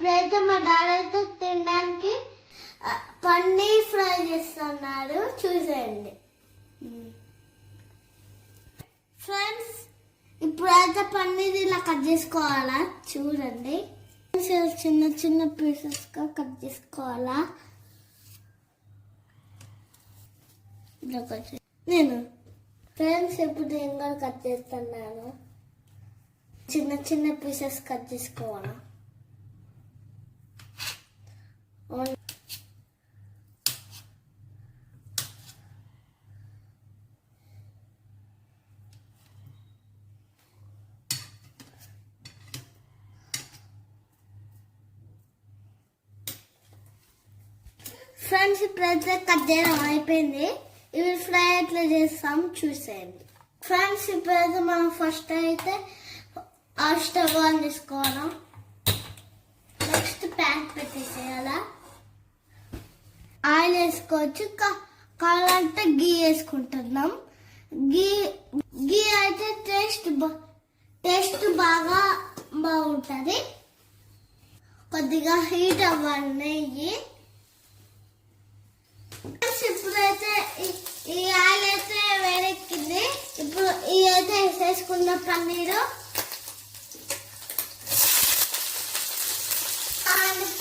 ఇప్పుడైతే మా డాడీ అయితే తినడానికి పన్నీర్ ఫ్రై చేస్తున్నారు, చూసేయండి ఫ్రెండ్స్. ఇప్పుడైతే పన్నీర్ ఇలా కట్ చేసుకోవాలా, చూడండి. చిన్న చిన్న పీసెస్గా కట్ చేసుకోవాలా. నేను ఫ్రెండ్స్ ఇప్పుడు నేను కూడా కట్ చేస్తున్నాను. చిన్న చిన్న పీసెస్ కట్ చేసుకోవాలా. ఫ్రెండ్స్ ఇప్పుడైతే కట్ చేయడం అయిపోయింది. ఇవి ఫ్రై ఎట్లా చేస్తాం చూసేయండి ఫ్రెండ్స్. ఇప్పుడైతే మనం ఫస్ట్ అయితే స్టవ్ ఆన్ చేసుకోవాలా. నెక్స్ట్ ప్యాన్ పెట్టేసేయాలా. ఆయిల్ వేసుకోవచ్చు, కావాలంటే గీ వేసుకుంటున్నాం. గీ అయితే టేస్ట్ బాగా బాగుంటుంది. కొద్దిగా హీట్ అవ్వాలి నెయ్యి. ఇప్పుడైతే ఈ ఆయిల్ అయితే వేడెక్కింది. ఇప్పుడు ఈ అయితే వేసేసుకున్న పన్నీరు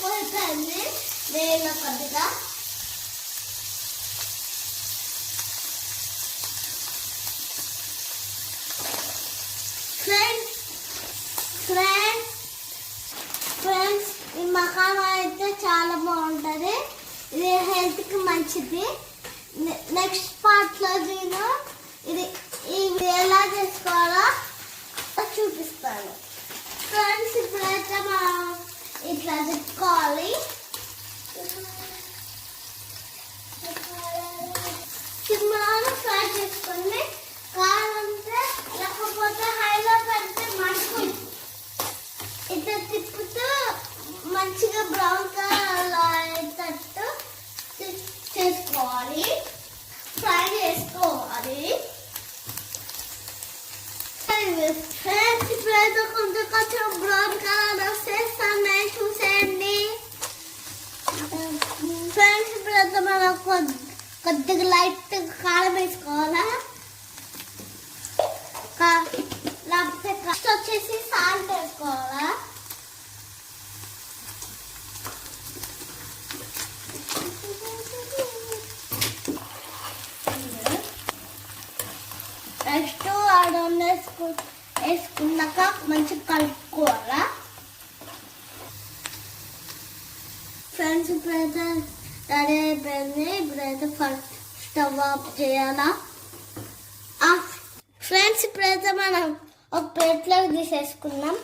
పోతుంది వేడిలో కొద్దిగా. ఫ్రెండ్స్ ఈ మకానా అయితే చాలా బాగుంటుంది, ఇది హెల్త్ కి మంచిది. నెక్స్ట్ పార్ట్ లో నేను ఇది ఎలా చేసుకోవాలో చూపిస్తాను ఫ్రెండ్స్. ఇప్పుడైతే మనం ఇట్లా తిప్పుకోవాలి. సిమ్లో ఫ్రై చేసుకొని కావాలంటే, లేకపోతే హైలో పెడితే మండుతుంది. ఇట్లా తిప్పుతూ మంచిగా బ్రౌన్ కలర్ అయ్యేటట్టు చేసుకోవాలి, ఫ్రై చేసుకోవాలి. ఫ్రెండ్స్ ఇప్పుడైతే కొంచెం బ్రౌన్ కలర్ వస్తేస్తాను, చూసేయండి ఫ్రెండ్స్. ఇప్పుడైతే మనం కొద్దిగా లైట్ కారం వేసుకోవాలా. లేకపోతే ఫస్ట్ వచ్చేసి సాల్ట్ వేసుకోవాలా. నెక్స్ట్ ఆడోన్ వేసుకున్నాక మంచిగా కలుపుకోవాలా ఫ్రెండ్స్. ఇప్పుడైతే రెడీ అయిపోయింది. ఇప్పుడైతే ఫస్ట్ స్టవ్ ఆఫ్ చేయాలా ఫ్రెండ్స్. ఇప్పుడైతే మనం ఒక ప్లేట్లోకి తీసేసుకున్నాం.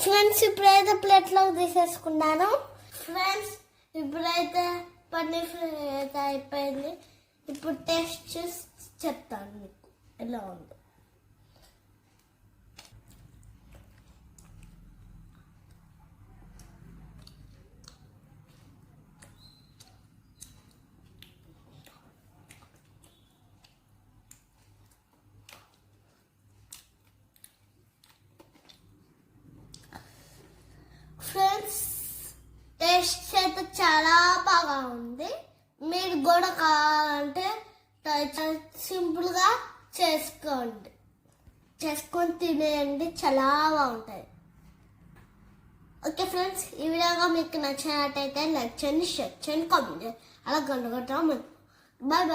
ఫ్రెండ్స్ ఇప్పుడైతే ప్లేట్లోకి తీసేసుకున్నాను ఫ్రెండ్స్. ఇప్పుడైతే పన్నీర్ ఫ్రై అయితే అయిపోయింది. ఇప్పుడు టేస్ట్ చూసి చెప్తాను మీకు ఎలా ఉందో. ఫ్రెండ్స్ టేస్ట్ అయితే చాలా బాగా ఉంది. మీరు కూడా కావాలంటే సింపుల్గా చేసుకొని తినేయండి, చాలా బాగుంటుంది. ఓకే ఫ్రెండ్స్, ఈ వీడియోగా మీకు నచ్చినట్టయితే లైక్ చేయండి, షేర్ చేయండి, కామెంట్ చేయండి, అలా గంట బాయ్ బాయ్.